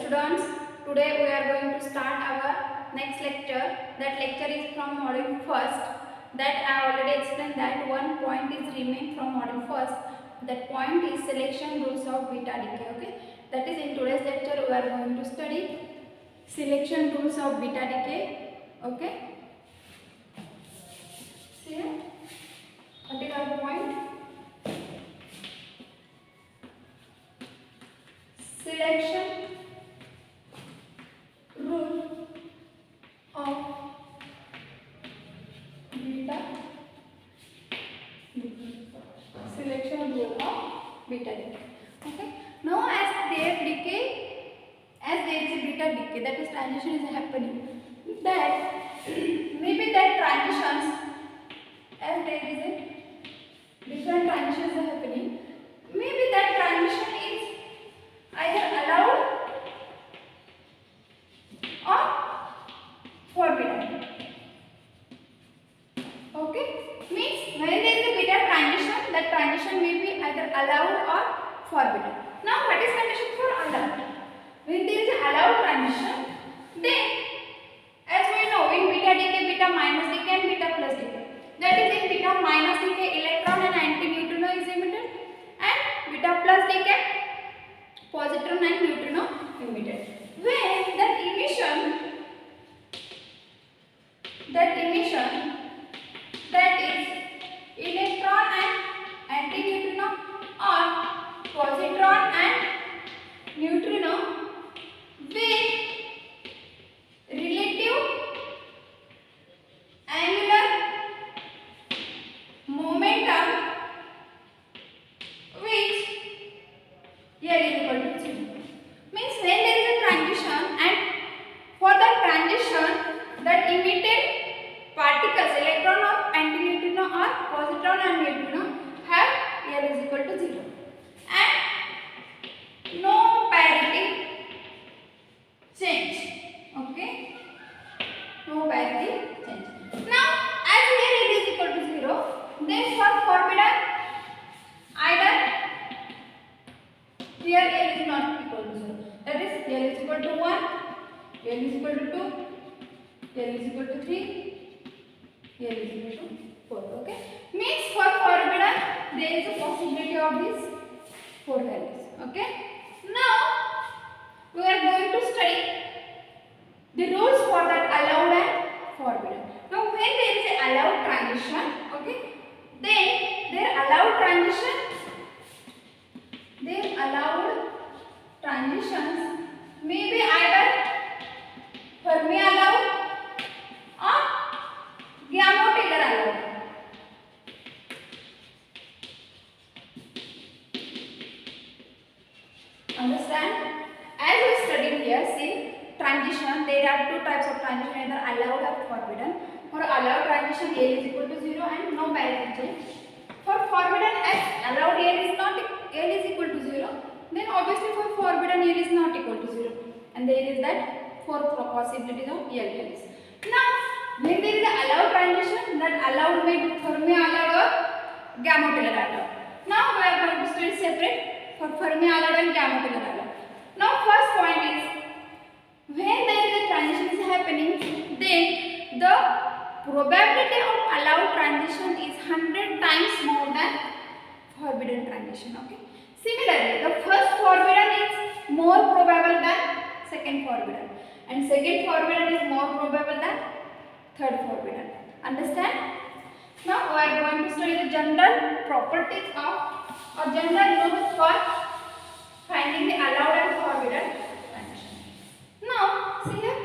students, today we are going to start our next lecture. That lecture is from module first. That I already explained that one point is remain from module first. That point is selection rules of beta decay. Okay, that is in today's lecture we are going to study selection rules of beta decay. Okay, see here, what is our point? Selection rule of beta decay. Selection rule of beta decay. Okay. Now as there is a beta decay, that is transition is happening. That maybe that transitions, as there is a different transitions are happening, maybe that transition is either allowed or forbidden. Okay, means when there is a beta transition, that transition may be either allowed or forbidden. Now what is condition for allowed? When there is an allowed transition, then as we know in beta decay, beta minus decay and beta plus decay. That is in beta minus decay electron and anti-neutrino is emitted, and beta plus decay positron and neutrino emitted. When that emission that is electron and anti-neutrino or positron and neutrino with relative angular momentum which here is equal to 0. Means when there is a transition, and for that transition that emitted particles, electron or anti-neutrino or positron and neutrino have here is equal to 0 and no parity change. Okay, no parity change. Now as here it is equal to 0, then for forbidden either here L is not equal to 0. That is L is equal to 1, L is equal to 2, L is equal to 3, L is equal to 4. Okay. Means for forbidden there is a possibility of these 4 values. Okay. Now we are going to study the rules for that allowed and forbidden. Now when there is a allowed transition, okay, then their allowed transitions may be either Fermi allowed or Gamma-Taylor allowed. Understand? As we studied here, see transition, there are two types of transition, either allowed or forbidden. For allowed transition, L is equal to 0 and no parity change. For forbidden, as allowed L is equal to 0, then obviously for forbidden L is not equal to 0, and there is that 4 possibilities of L values. Now, when there is an allowed transition, that allowed may be Fermi allowed or Gamma-Taylor allowed. Now we are going to study separate for Fermi allowed and Gamma-Taylor allowed. Now first point is, when there is a transition is happening, then the probability of allowed transition is 100 times more than forbidden transition. Okay. Similarly, the first forbidden is more probable than second forbidden, and second forbidden is more probable than third forbidden. Understand? Now we are going to study the general properties of or general rules for finding the allowed and forbidden transition. Now see here,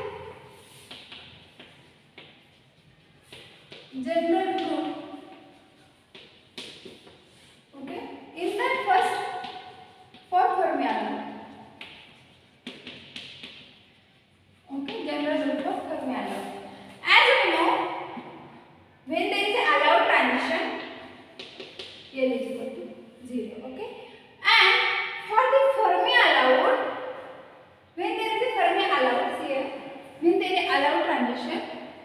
general rule. Okay, in that first for Fermi allowed. Okay, general rule for Fermi allowed. As we know, when there is an allowed transition, L is equal to 0. Okay, and for the Fermi allowed, when there is a Fermi allowed, see here, when there is allowed transition,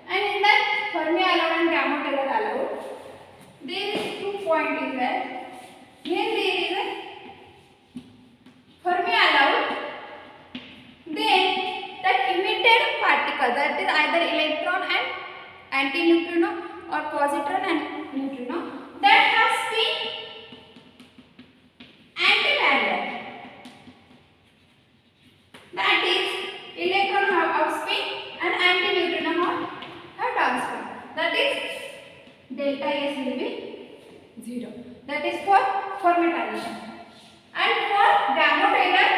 and in that Fermi allowed and Gamma-Taylor allowed, there is 2 points is there. When there is a Fermi allowed, then That is for Fermi transition. And for gamma Taylor,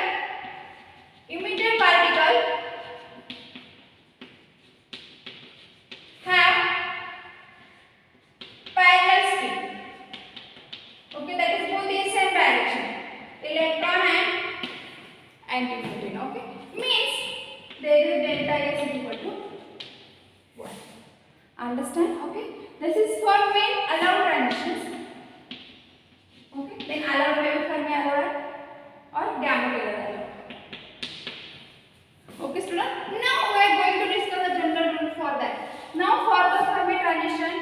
emitted particle have parallel speed. Okay, that is both in same direction. Electron and antiproton. Okay, means there is delta S is equal to 1. Understand? Okay, this is for main allowed transitions. Okay, then allowed wave Fermi allowed or gamma Taylor allowed. Okay, student. Now we are going to discuss the general rule for that. Now for the Fermi transition,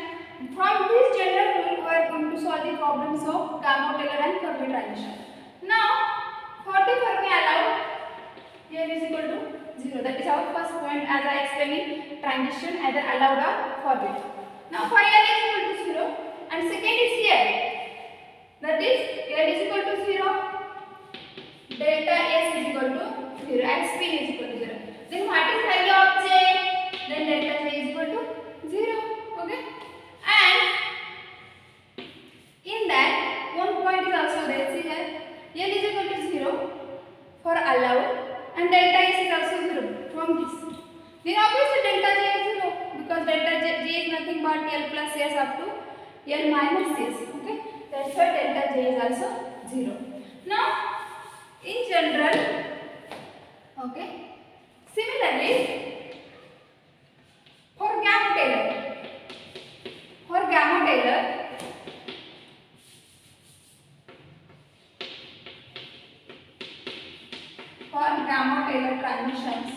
from this general rule we are going to solve the problems of gamma Taylor and Fermi transition. Now for the Fermi allowed, L is equal to 0. That is our first point as I explained in transition, either allowed or forbidden. Now for L is equal to 0 and second is here. That is L is equal to 0, delta S is equal to 0 and spin is equal to 0. Then what is value of J? Then delta J is equal to 0. Okay. And in that one point is also there. See here. L is equal to 0 for allowed and delta S is also 0 from this. Then obviously delta J is 0 because delta J is nothing but L plus S up to L minus S. Okay. That's why delta J is also 0. Now in general, okay. Similarly, for gamma Taylor, transitions,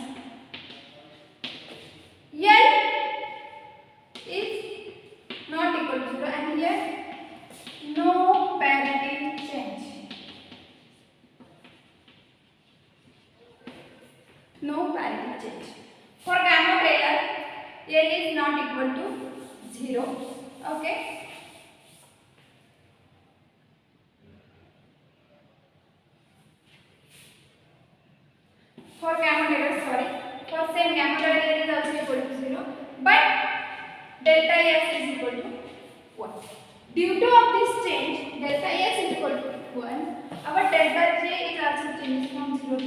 L is not equal to 0 and here no parity change. No parity change. For gamma Taylor, L is not equal to 0. Okay. For gamma Taylor, for same gamma Taylor, L is also equal to 0, but delta S is equal to 1. Due to of this change, delta S is equal to 1. Our delta J is also changed from 0 to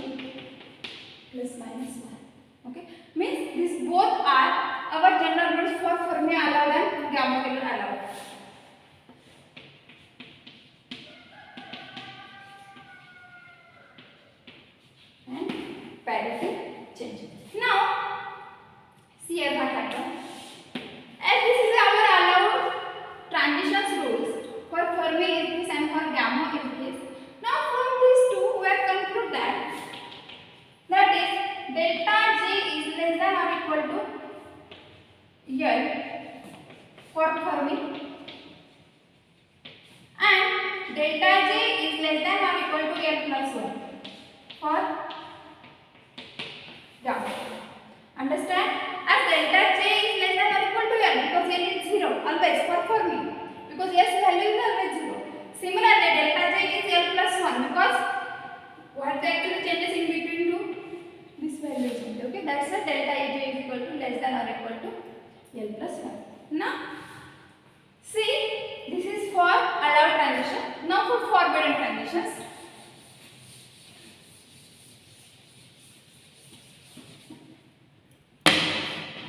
plus minus 1. Okay, means these both are our general rules for Fermi allowed and gamma Taylor allowed. And parity change. Now see here what happens. As this is our allowed transitions rules, for Fermi is this and for gamma is this. Now from these two we have concluded that is delta J is less than or equal to L for Fermi and delta J is less than or equal to L plus 1 for gamma. Understand? As delta J is less than or equal to L because L is 0 always for Fermi because S value is always 0. Similarly, delta J is L plus 1 because what actually changes in between two? This value is only. Okay, that's why delta J is equal to less than or equal to L plus 1. Now, see, this is for allowed transition. Now for forbidden transitions.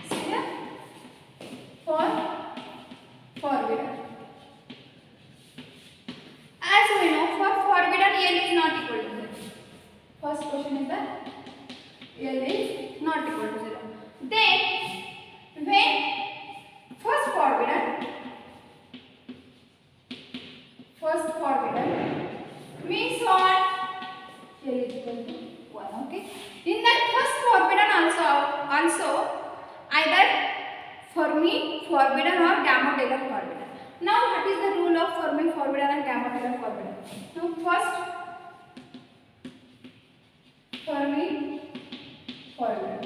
See here, for forbidden. As we know, for forbidden L is not equal to 0. First question is that L is not equal to 0. Then, when first forbidden means what? L is equal to 1. Okay. In that first forbidden also either Fermi forbidden or gamma Taylor forbidden. Now what is the rule of Fermi forbidden and gamma Taylor forbidden? Now first Fermi forbidden.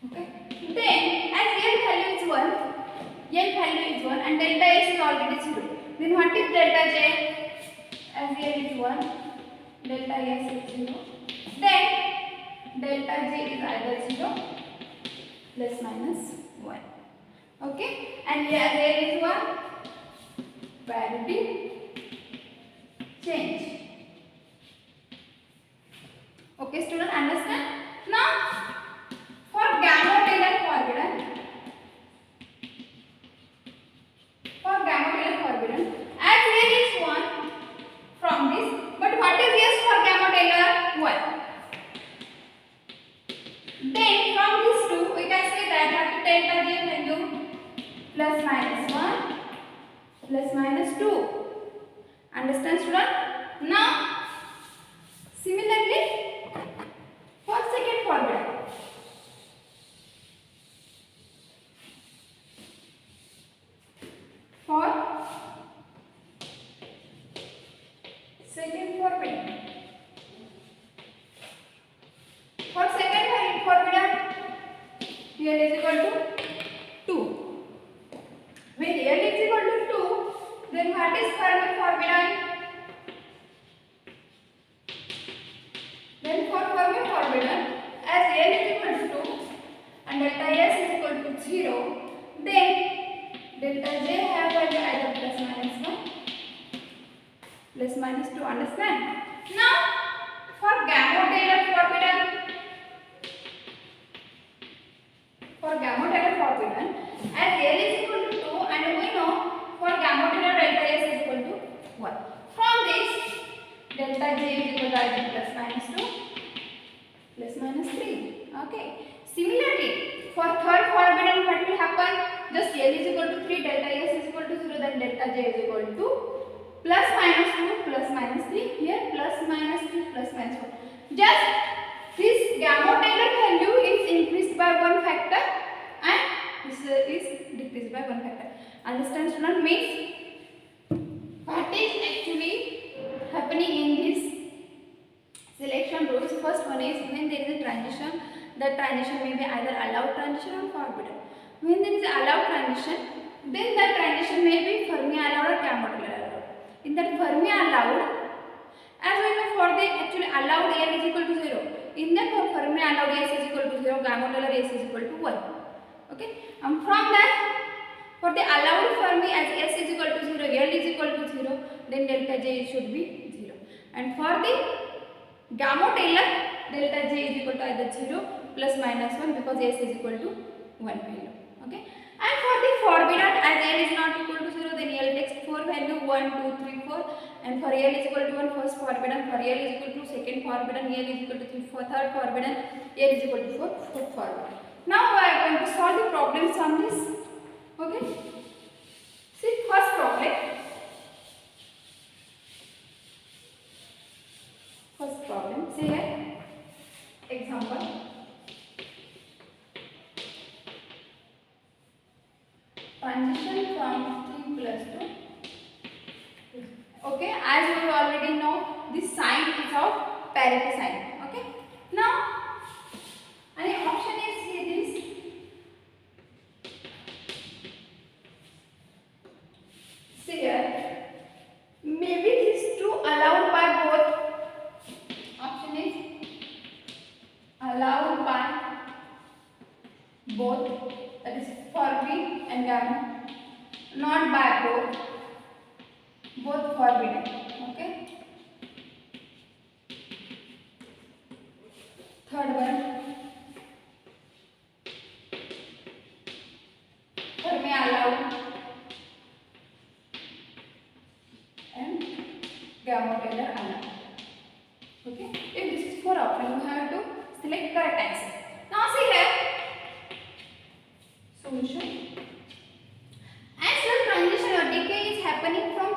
Okay. Then as L value is 1 and delta S is already 0. Then what is delta J? As L is 1, delta S is 0. Then delta J is either 0 plus minus 1. Okay. And here L is 1, parity change. Okay, student, understand? Now, for gamma Taylor forbidden, as here is 1 from this, but what is yes for gamma Taylor? 1. Then from this 2, we can say that what delta J value plus minus 1 plus minus 2. Understand, student? Now, similarly, for second forbidden, here is equal to 2. When L is equal to 2, then what is Fermi forbidden? Then for Fermi forbidden, as L is equal to 2 and delta S is equal to 0, then delta J have value either plus minus 1, plus minus 2. Understand? Now, for gamma Taylor forbidden, as L is equal to 2 and we know for gamma Taylor delta S is equal to 1. From this, delta J is equal to either plus minus 2, plus minus 3. Okay. Similarly, for third forbidden, what will happen? Just L is equal to 3, delta S is equal to 0, then delta J is equal to plus minus 2, plus minus 3, here plus minus 3, plus minus 4. Just this gamma Taylor value is increased by one factor and this is decreased by one factor. Understand, student? Means what is actually happening in this selection rules? First one is when there is a transition, the transition may be either allowed transition or forbidden. When there is allowed transition, then the transition may be Fermi allowed or gamma Taylor allowed. In that Fermi allowed, as we know for the actually allowed L is equal to 0. In that for Fermi allowed S is equal to 0, gamma Taylor S is equal to 1. Okay. And from that, for the allowed Fermi as S is equal to 0, L is equal to 0, then delta J should be 0. And for the gamma Taylor, delta J is equal to either 0 plus minus 1 because S is equal to 1 value. Okay. And for the forbidden, as L is not equal to 0, then L takes 4 value 1, 2, 3, 4. And for L is equal to 1, first forbidden. For L is equal to second forbidden. L is equal to 3, for third forbidden. L is equal to 4, fourth forbidden. Now we are going to solve the problems on this. Okay. See, first problem. First problem. See here. Example. Transition from 3 plus 2. Okay, as we already know, this sign is of parity sign. Okay. Now, an option is here this. See here, maybe these two allowed by both. Option is allowed by both. That is Fermi and gamma, not by both forbidden. Okay. Third one, Fermi allowed and gamma Taylor allowed. Okay. If this is for option, you have to select correct answer. Now see here. Solution. As the transition or decay is happening from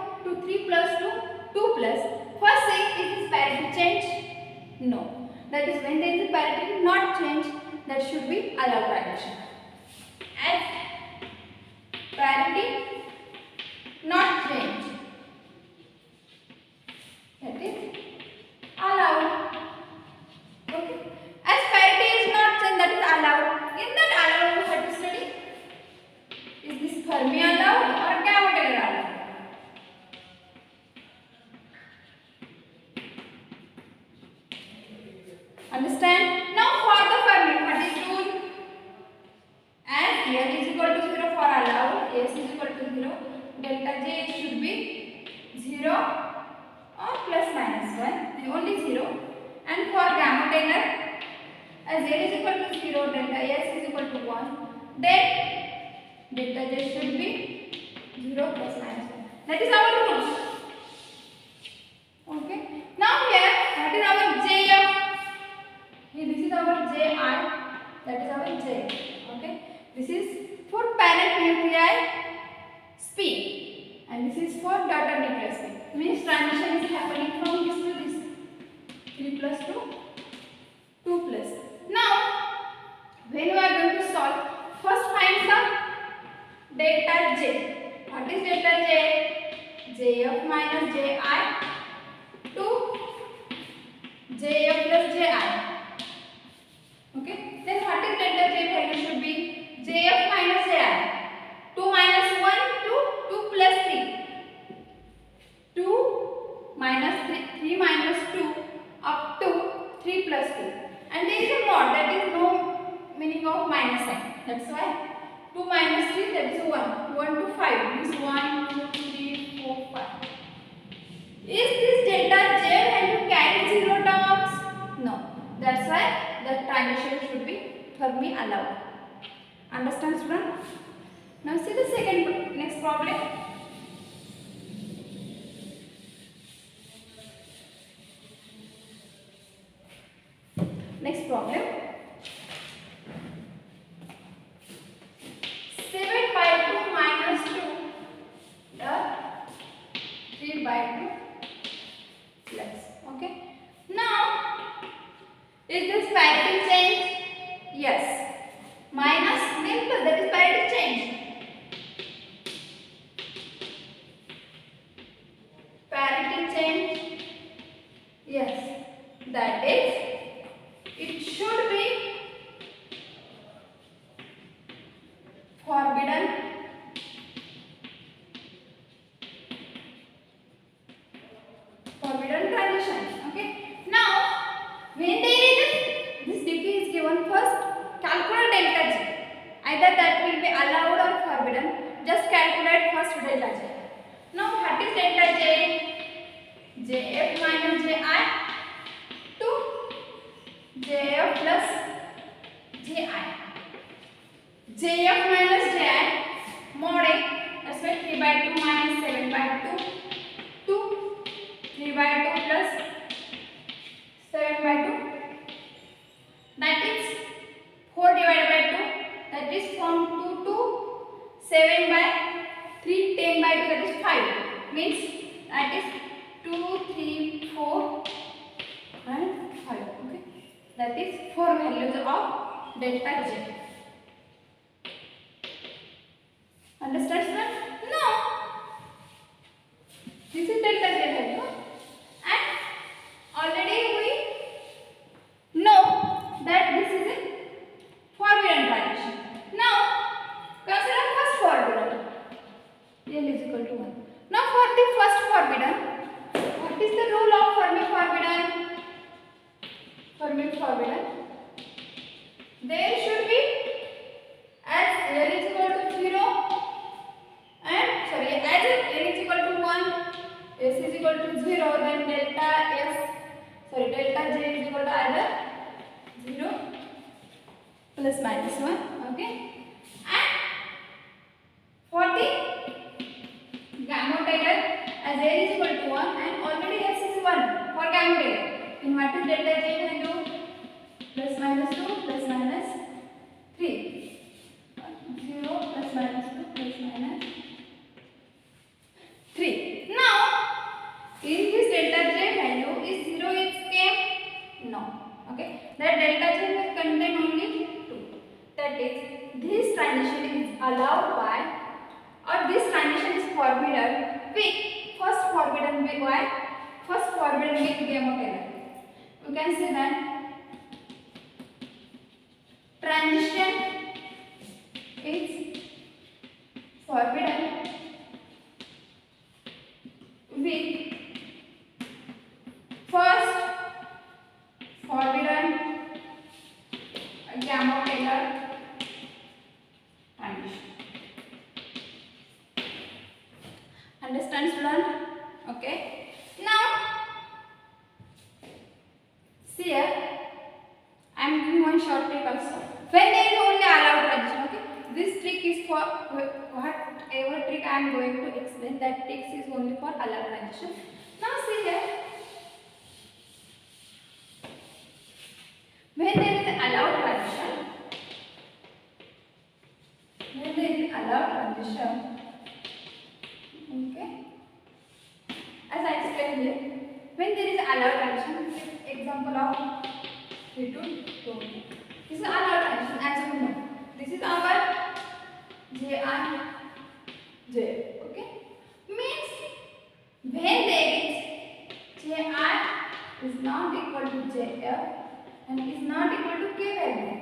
3 plus to 2 plus, first thing, is this parity change? No. That is when there is a parity not change, that should be allowed transition. As parity not change, that is allowed. Okay. As parity is not change, that is allowed. In that allowed, we have to study. Is this Fermi allowed or gamma Taylor allowed? Understand? Now for the Fermi, what is rule? As L is equal to 0 for allowed, S is equal to 0, delta J should be 0 or plus minus 1, only 0. And for gamma Taylor, as Z is equal to 0, delta S is equal to 1, then delta J should be 0 plus minus 1. That is our rules. Okay. Now here, that is our JF. Here this is our JI. That is our J. Okay. This is for parent nuclei speed, and this is for daughter nuclei speed. Means transition is happening from this to this. 3 plus 2, 2 plus. Now, when we are going to solve, first find the delta J. What is delta J? JF minus JI to JF plus JI. Okay. Then what is delta J value should be? JF minus JI. 2 minus 1 to 2 plus 3. 2 minus 3 minus 2 up to 3 plus 2. And there is a mod, that is no meaning of minus sign. That's why 2 minus 3, that is 1. 1 to 5 means 1, 2, 3, 4, 5. Is this delta J value carry 0 terms? No. That's why the transition should be Fermi allowed. Understand, student? Now see the next problem. Next problem. 7 by 2 minus 2 the 3 by 2 plus. Okay. Now, is this parity change? Yes. Minus then plus, that is parity change. Parity change. Yes. That is, it should be forbidden transition. Okay. Now, when there is this decay is given, first calculate delta J. Either that will be allowed or forbidden. Just calculate first delta J. Now, what is delta J? JF minus JI to JF plus JI. JF minus JI mod A, that's why 3 by 2 minus 7 by 2 to 3 by 2 plus 7 by 2. That is 4 divided by 2. That is from 2 to 7 by 3, 10 by 2, that is 5. Means that is 2, 3, 4 and 5. Okay. That is 4 values of delta J. Understand, student? Now, this is delta J value, and already we know that this is a forbidden transition. Now, consider first forbidden. L is equal to 1. Now, for the first forbidden, what is the rule of Fermi forbidden? Fermi forbidden. There should be, as L is equal to 0 and as L is equal to 1, S is equal to 0, then delta J is equal to either 0 plus minus 1. Okay. And for the gamma Taylor, as L is equal to 1 and already S is 1 for gamma Taylor. In what is delta J value? Plus minus 2 plus minus 3. 0 plus minus 2 plus minus 3. Now, in this delta J value, is 0 is came? No. Okay. That delta J will contain only 2. That is, this transition is allowed by, or this transition is forbidden with first forbidden with y, first forbidden with gamma Taylor. You can say that transition is forbidden with first forbidden gamma Taylor transition. Understand, student? Okay. Now, see here, I am giving one short trick also. When there is only allowed transition, okay. This trick is for whatever trick I am going to explain. That trick is only for allowed transition. Now see here, when there is allowed transition, okay. As I explained here, when there is allowed transition, example of 3 to 2. This is allowed transition as you know. This is our J J. Okay. Means when there is Ji is not equal to Jf and is not equal to k value.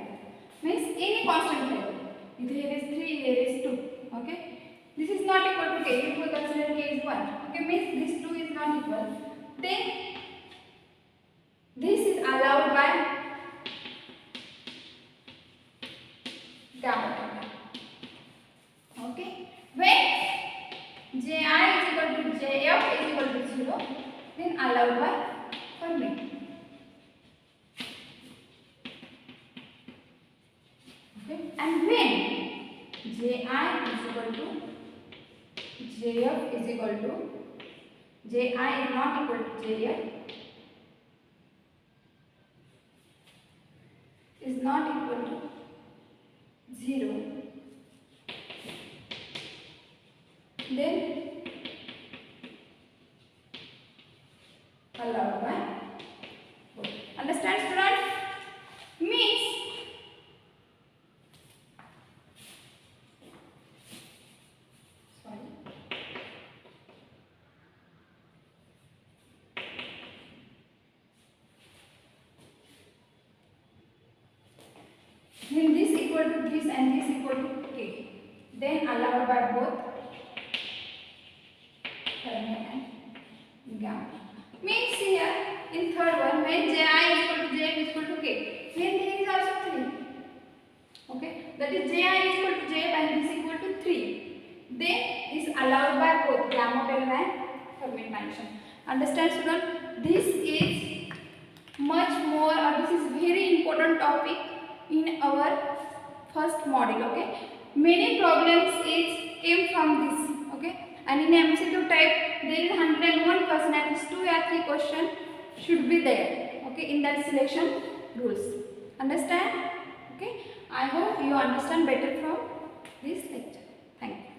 Means any constant value. Here is 3, here is 2. Okay. This is not equal to k. If we consider k is 1. Okay. Means this 2 is not equal. Then this is allowed by gamma. Okay. When Ji is equal to Jf is equal to 0, then allowed by Fermi. Okay. And when Ji is equal to Jf is equal to Ji is not equal to Jf is not equal to 0, then allowed by 4. Understand, student? Means when this equal to this and this equal to k, then allowed by both Fermi and gamma. Means here in third one, when Ji is equal to J is equal to k, then there is also 3. Okay, that is Ji is equal to J and this equal to 3. Then is allowed by both gamma and Fermi transition. Understand, student? This is much more, or this is very important topic in our first module. Okay, many problems came from this. Okay, and in M.ScII type there is 101% at least 2 or 3 questions should be there. Okay, in that selection rules. Understand? Okay, I hope you understand better from this lecture. Thank you.